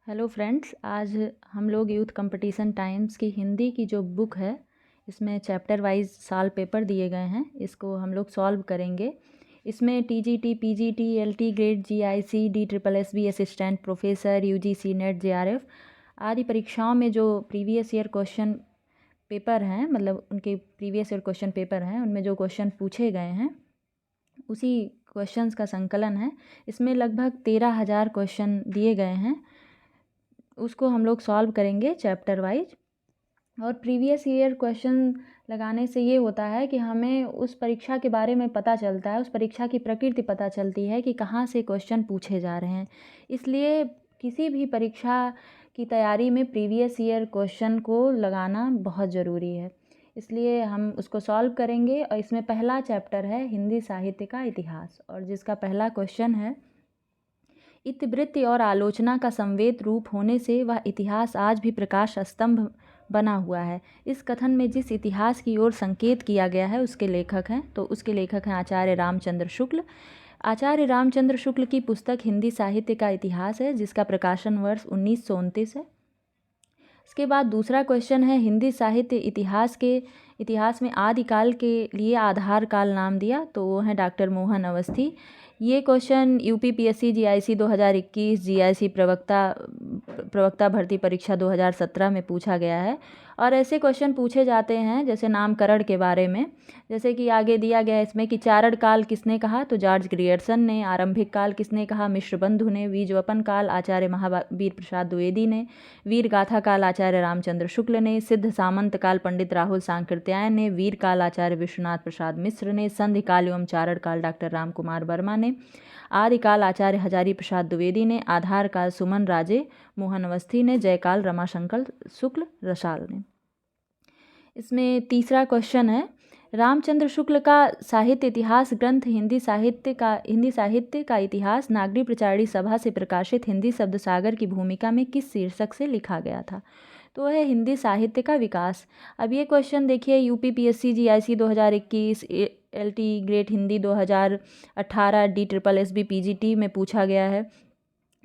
Hello friends, आज हम लोग यूथ कंपटीशन टाइम्स की हिंदी की जो बुक है इसमें चैप्टर वाइज साल पेपर दिए गए हैं। इसको हम लोग सॉल्व करेंगे। इसमें TGT, PGT, LT grade, GIC, DSSB assistant professor, UGC net, JRF आदि परीक्षाओं में जो प्रीवियस ईयर क्वेश्चन पेपर हैं, मतलब उनके प्रीवियस ईयर क्वेश्चन पेपर हैं, उनमें जो क्वेश्चन पूछे गए हैं उसी क्वेश्चंस का संकलन है। इसमें लगभग 13,000 क्वेश्चन दिए गए हैं, उसको हम लोग सॉल्व करेंगे चैप्टर वाइज। और प्रीवियस ईयर क्वेश्चन लगाने से ये होता है कि हमें उस परीक्षा के बारे में पता चलता है, उस परीक्षा की प्रकृति पता चलती है कि कहाँ से क्वेश्चन पूछे जा रहे हैं। इसलिए किसी भी परीक्षा की तैयारी में प्रीवियस ईयर क्वेश्चन को लगाना बहुत ज़रूरी है। इसलिए हम उसको सॉल्व करेंगे। और इसमें पहला चैप्टर है हिंदी साहित्य का इतिहास, और जिसका पहला क्वेश्चन है, इतिवृत्ति और आलोचना का संवेद रूप होने से वह इतिहास आज भी प्रकाश स्तंभ बना हुआ है। इस कथन में जिस इतिहास की ओर संकेत किया गया है उसके लेखक हैं, तो उसके लेखक हैं आचार्य रामचंद्र शुक्ल। आचार्य रामचंद्र शुक्ल की पुस्तक हिंदी साहित्य का इतिहास है, जिसका प्रकाशन वर्ष 1929 है। इसके बाद दूसरा क्वेश्चन है, हिंदी साहित्य इतिहास में आदिकाल के लिए आधार काल नाम दिया, तो वो है डॉक्टर मोहन अवस्थी। ये क्वेश्चन यूपीपीएससी जीआईसी 2021, जीआईसी प्रवक्ता भर्ती परीक्षा 2017 में पूछा गया है। और ऐसे क्वेश्चन पूछे जाते हैं जैसे नामकरण के बारे में, जैसे कि आगे दिया गया है इसमें कि चारण काल किसने कहा, तो जॉर्ज ग्रियर्सन ने। आरंभिक काल किसने कहा, मिश्र बंधु ने। बीजवपन काल आचार्य महावीर प्रसाद द्विवेदी ने। वीर गाथा काल आचार्य रामचंद्र शुक्ल ने। सिद्ध सामंत काल पंडित राहुल सांकृत्यायन ने। वीर काल आचार्य विश्वनाथ प्रसाद मिश्र ने। संधि काल एवं चारण काल डॉक्टर राम कुमार वर्मा ने। आदिकाल आचार्य हजारी प्रसाद द्विवेदी ने। आधार काल सुमन राजे मोहन अवस्थी ने। जयकाल रमाशंकर शुक्ल रसाल ने। इसमें तीसरा क्वेश्चन है, रामचंद्र शुक्ल का साहित्य इतिहास ग्रंथ हिंदी साहित्य का इतिहास नागरी प्रचारणी सभा से प्रकाशित हिंदी शब्द सागर की भूमिका में किस शीर्षक से लिखा गया था, तो है हिंदी साहित्य का विकास। अब ये क्वेश्चन देखिए UPPSC GIC 2021, LT grade Hindi 2018, DSSB PGT में पूछा गया है।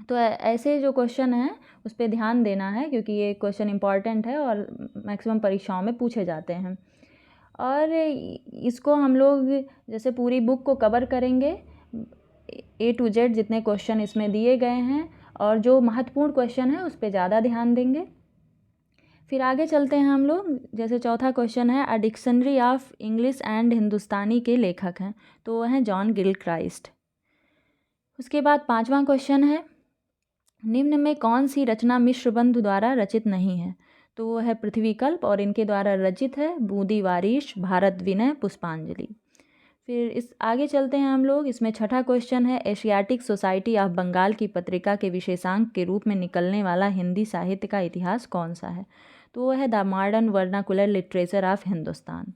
तो ऐसे जो क्वेश्चन हैं उस पर ध्यान देना है, क्योंकि ये क्वेश्चन इम्पॉर्टेंट है और मैक्सिमम परीक्षाओं में पूछे जाते हैं। और इसको हम लोग जैसे पूरी बुक को कवर करेंगे, A to Z जितने क्वेश्चन इसमें दिए गए हैं, और जो महत्वपूर्ण क्वेश्चन है उस पर ज़्यादा ध्यान देंगे। फिर आगे चलते हैं हम लोग। जैसे चौथा क्वेश्चन है, a dictionary of English and Hindustani के लेखक हैं, तो वो हैं जॉन गिलक्राइस्ट। उसके बाद पांचवा क्वेश्चन है, निम्न में कौन सी रचना मिश्र बंधु द्वारा रचित नहीं है, तो वो है पृथ्वीकल्प, और इनके द्वारा रचित है बूंदी वारिश, भारत विनय, पुष्पांजलि। फिर इस आगे चलते हैं हम लोग। इसमें छठा क्वेश्चन है, एशियाटिक सोसाइटी ऑफ बंगाल की पत्रिका के विशेषांक के रूप में निकलने वाला हिंदी साहित्य का इतिहास कौन सा है, तो वो है the modern vernacular literature of Hindustan.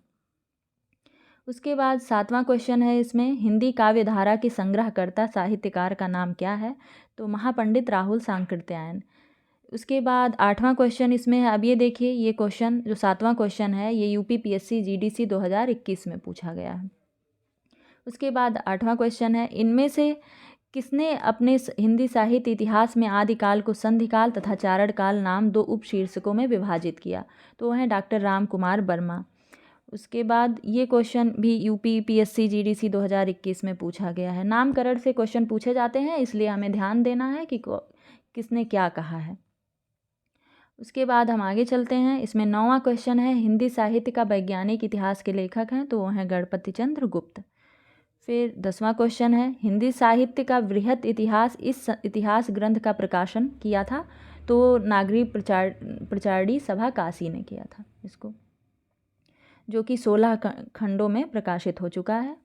उसके बाद सातवां क्वेश्चन है, इसमें हिंदी काव्य धारा के संग्रहकर्ता साहित्यकार का नाम क्या है, तो महापंडित राहुल सांकृत्यायन। उसके बाद आठवां क्वेश्चन इसमें है, अब ये देखिए, ये क्वेश्चन जो सातवां क्वेश्चन है ये यूपीपीएससी जीडीसी 2021 में पूछा गया है। उसके बाद आठवां क्वेश्चन है, इनमें से किसने अपने हिंदी साहित्य इतिहास में आदिकाल को संधिकाल तथा चारण काल नाम दो उपशीर्षकों में विभाजित किया, तो वह है डॉक्टर राम कुमार वर्मा। उसके बाद ये क्वेश्चन भी यूपीपीएससी जीडीसी 2021 में पूछा गया है। नामकरण से क्वेश्चन पूछे जाते हैं, इसलिए हमें ध्यान देना है कि किसने क्या कहा है। उसके बाद हम आगे चलते हैं। इसमें 9वां क्वेश्चन है, हिंदी साहित्य का वैज्ञानिक इतिहास के लेखक हैं, तो वो हैं गणपति चंद्र गुप्त। फिर 10वां क्वेश्चन है, हिंदी साहित्य का वृहत इतिहास इस इतिहास ग्रंथ का प्रकाशन किया था, तो नागरी प्रचारणी सभा काशी ने किया था इसको, जो कि 16 खंडों में प्रकाशित हो चुका है।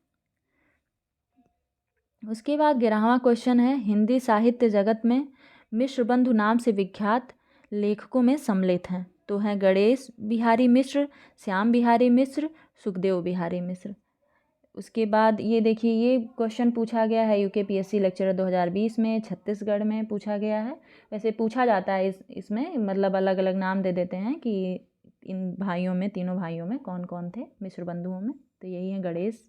उसके बाद 11वां क्वेश्चन है, हिंदी साहित्य जगत में मिश्र बंधु नाम से विख्यात लेखकों में सम्मिलित हैं, तो हैं गणेश बिहारी मिश्र, श्याम बिहारी मिश्र, सुखदेव बिहारी मिश्र। उसके बाद ये देखिए, ये क्वेश्चन पूछा गया है यूकेपीएससी लेक्चरर 2020 में, छत्तीसगढ़ में पूछा गया है। वैसे पूछा जाता है इसमें मतलब अलग अलग नाम दे देते हैं कि इन भाइयों में, तीनों भाइयों में कौन कौन थे मिश्र बंधुओं में, तो यही है गणेश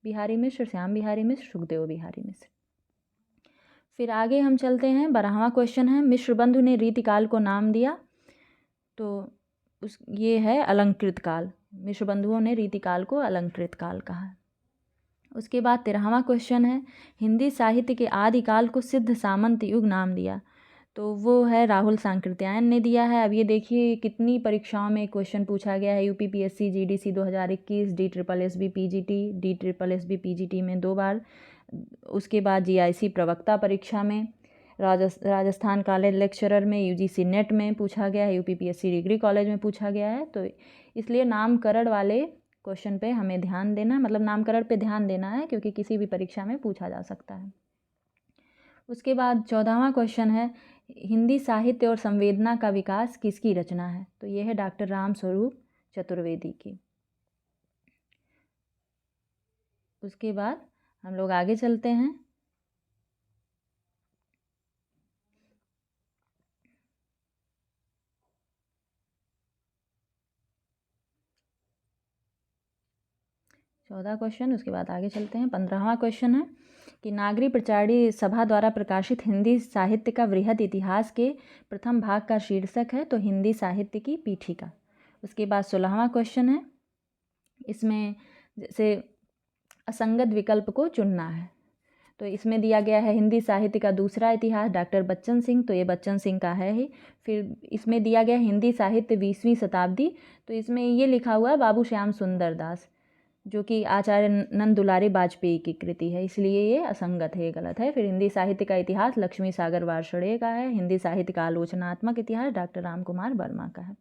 बिहारी मिश्र, श्याम बिहारी मिश्र, सुखदेव बिहारी मिश्र। फिर आगे हम चलते हैं, 12वां क्वेश्चन है, मिश्र बंधु ने रीतिकाल को नाम दिया। तो ये है अलंकृत काल। मिश्र बंधुओं ने रीतिकाल को अलंकृत काल कहा। उसके बाद 13वां क्वेश्चन है, हिंदी साहित्य के आदिकाल को सिद्ध सामंत युग नाम दिया। तो वो है राहुल सांकृत्यायन ने दिया है। अब ये देखिए कितनी परीक्षाओं में क्वेश्चन पूछा गया है। UPPSC GDC 2021, DSSB PGT, DSSB PGT में 2 बार, उसके बाद जीआईसी प्रवक्ता परीक्षा में, राजस्थान कॉलेज लेक्चरर में, यूजीसी नेट में पूछा गया है, यूपीपीएससी डिग्री कॉलेज में पूछा गया है। तो इसलिए नामकरण वाले क्वेश्चन पे हमें ध्यान देना, मतलब नामकरण पे ध्यान देना है, क्योंकि किसी भी परीक्षा में पूछा जा सकता है। उसके बाद 14वां क्वेश्चन है, हिंदी साहित्य और संवेदना का विकास किसकी रचना है। तो ये है डॉक्टर रामस्वरूप चतुर्वेदी की। उसके बाद हम लोग आगे चलते हैं। चौदह क्वेश्चन, उसके बाद आगे चलते हैं। 15वां क्वेश्चन है कि नागरी प्रचारी सभा द्वारा प्रकाशित हिंदी साहित्य का वृहद इतिहास के प्रथम भाग का शीर्षक है। तो हिंदी साहित्य की पीठिका। उसके बाद 16वां क्वेश्चन है, इसमें जैसे असंगत विकल्प को चुनना है। तो इसमें दिया गया है हिंदी साहित्य का दूसरा इतिहास, डॉक्टर बच्चन सिंह। तो ये बच्चन सिंह का है ही। फिर इसमें दिया गया हिंदी साहित्य 20वीं शताब्दी। तो इसमें ये लिखा हुआ है बाबू श्याम सुंदर दास, जो कि आचार्य नंद दुलारी वाजपेयी की कृति है, इसलिए ये असंगत है, ये गलत है। फिर हिंदी साहित्य का इतिहास लक्ष्मी सागर वार्षणेय का है। हिंदी साहित्य का आलोचनात्मक इतिहास डॉक्टर राम कुमार वर्मा का है।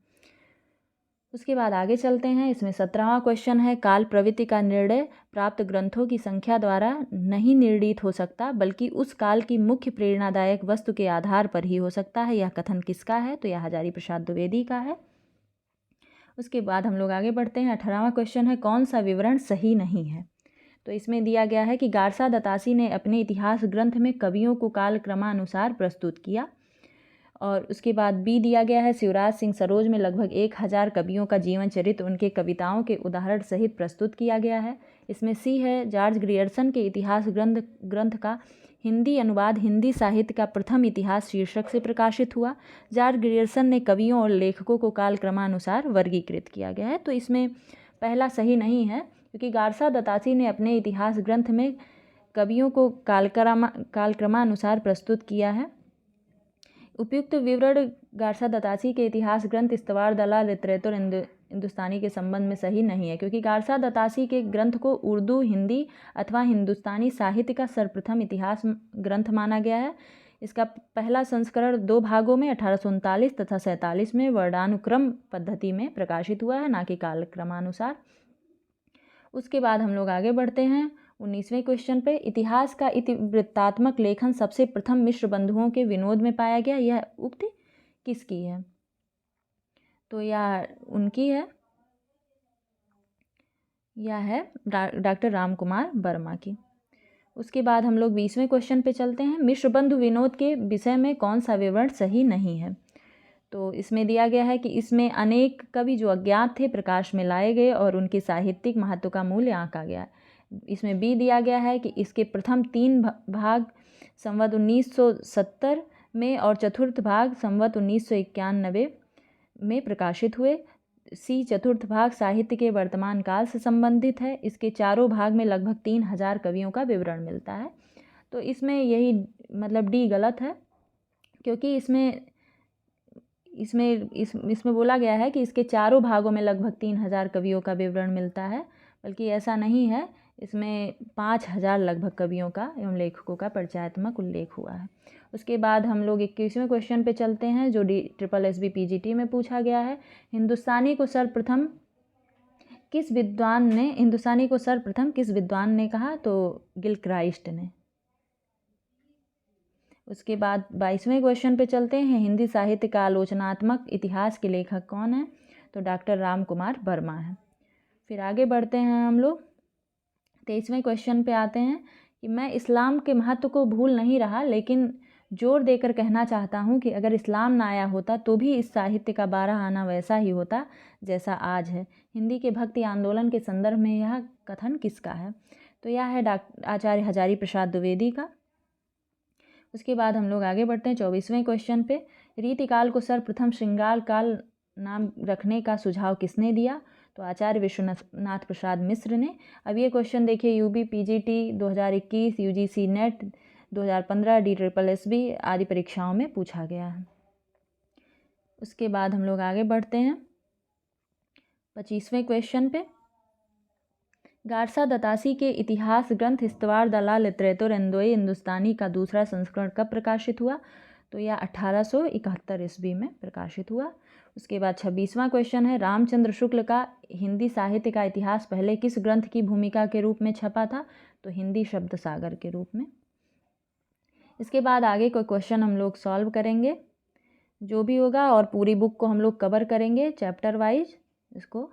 उसके बाद आगे चलते हैं। इसमें 17वां क्वेश्चन है, काल प्रवृत्ति का निर्णय प्राप्त ग्रंथों की संख्या द्वारा नहीं निर्णीत हो सकता, बल्कि उस काल की मुख्य प्रेरणादायक वस्तु के आधार पर ही हो सकता है। यह कथन किसका है। तो यह हजारी प्रसाद द्विवेदी का है। उसके बाद हम लोग आगे बढ़ते हैं। 18वां क्वेश्चन है, कौन सा विवरण सही नहीं है। तो इसमें दिया गया है कि गारसा दतासी ने अपने इतिहास ग्रंथ में कवियों को कालक्रमानुसार प्रस्तुत किया। और उसके बाद बी दिया गया है, शिवराज सिंह सरोज में लगभग 1000 कवियों का जीवन चरित्र उनके कविताओं के उदाहरण सहित प्रस्तुत किया गया है। इसमें सी है, जॉर्ज ग्रियर्सन के इतिहास ग्रंथ का हिंदी अनुवाद हिंदी साहित्य का प्रथम इतिहास शीर्षक से प्रकाशित हुआ। जॉर्ज ग्रियर्सन ने कवियों और लेखकों को कालक्रमानुसार वर्गीकृत किया गया है। तो इसमें पहला सही नहीं है, क्योंकि गारसा दतासी ने अपने इतिहास ग्रंथ में कवियों को कालक्रमानुसार प्रस्तुत किया है। उपयुक्त विवरण गारसा दतासी के इतिहास ग्रंथ इस्तवार दलाल लिटरेचर हिंदुस्तानी के संबंध में सही नहीं है, क्योंकि गारसा दतासी के ग्रंथ को उर्दू, हिंदी अथवा हिंदुस्तानी साहित्य का सर्वप्रथम इतिहास ग्रंथ माना गया है। इसका पहला संस्करण 2 भागों में 1839 तथा 47 में वर्णानुक्रम पद्धति में प्रकाशित हुआ है, ना कि कालक्रमानुसार। उसके बाद हम लोग आगे बढ़ते हैं 19वें क्वेश्चन पे, इतिहास का इतिवृत्तात्मक लेखन सबसे प्रथम मिश्र बंधुओं के विनोद में पाया गया। यह उक्ति किसकी है। तो यह उनकी है, यह है डॉक्टर राम कुमार वर्मा की। उसके बाद हम लोग 20वें क्वेश्चन पे चलते हैं, मिश्र बंधु विनोद के विषय में कौन सा विवरण सही नहीं है। तो इसमें दिया गया है कि इसमें अनेक कवि जो अज्ञात थे प्रकाश में लाए गए और उनके साहित्यिक महत्व का मूल्य आंका गया। इसमें बी दिया गया है कि इसके प्रथम 3 भाग संवत 1970 में और चतुर्थ भाग संवत 1991 में प्रकाशित हुए। सी, चतुर्थ भाग साहित्य के वर्तमान काल से संबंधित है। इसके चारों भाग में लगभग 3000 कवियों का विवरण मिलता है। तो इसमें यही मतलब डी गलत है, क्योंकि इसमें बोला गया है कि इसके चारों भागों में लगभग 3000 कवियों का विवरण मिलता है, बल्कि ऐसा नहीं है। इसमें 5000 लगभग कवियों का एवं लेखकों का परिचयात्मक उल्लेख हुआ है। उसके बाद हम लोग 21वें क्वेश्चन पे चलते हैं, जो DSSB पीजीटी में पूछा गया है। हिंदुस्तानी को सर्वप्रथम किस विद्वान ने कहा। तो गिलक्राइस्ट ने। उसके बाद 22वें क्वेश्चन पे चलते हैं, हिंदी साहित्य का आलोचनात्मक इतिहास के लेखक कौन है। तो डॉक्टर राम कुमार वर्मा है। फिर आगे बढ़ते हैं हम लोग 23वें क्वेश्चन पे आते हैं कि मैं इस्लाम के महत्व को भूल नहीं रहा, लेकिन जोर देकर कहना चाहता हूँ कि अगर इस्लाम ना आया होता तो भी इस साहित्य का 12 आना वैसा ही होता जैसा आज है। हिंदी के भक्ति आंदोलन के संदर्भ में यह कथन किसका है। तो यह है आचार्य हजारी प्रसाद द्विवेदी का। उसके बाद हम लोग आगे बढ़ते हैं 24वें क्वेश्चन पे। रीतिकाल को सर्वप्रथम श्रृंगार काल नाम रखने का सुझाव किसने दिया? तो आचार्य विश्वनाथ प्रसाद मिश्र ने। अब ये क्वेश्चन देखिए UB PGT 2021, UGC NET 2015, DSSB आदि परीक्षाओं में पूछा गया है। उसके बाद हम लोग आगे बढ़ते हैं 25वें क्वेश्चन पे। गारसा दतासी के इतिहास ग्रंथ हिस्तवाड़ दला लिटरेतुर इंदोई हिंदुस्तानी का दूसरा संस्करण कब प्रकाशित हुआ? तो यह 1871 ईस्वी में प्रकाशित हुआ। उसके बाद 26वां क्वेश्चन है, रामचंद्र शुक्ल का हिंदी साहित्य का इतिहास पहले किस ग्रंथ की भूमिका के रूप में छपा था? तो हिंदी शब्द सागर के रूप में। इसके बाद आगे कोई क्वेश्चन हम लोग सॉल्व करेंगे जो भी होगा, और पूरी बुक को हम लोग कवर करेंगे चैप्टर वाइज। इसको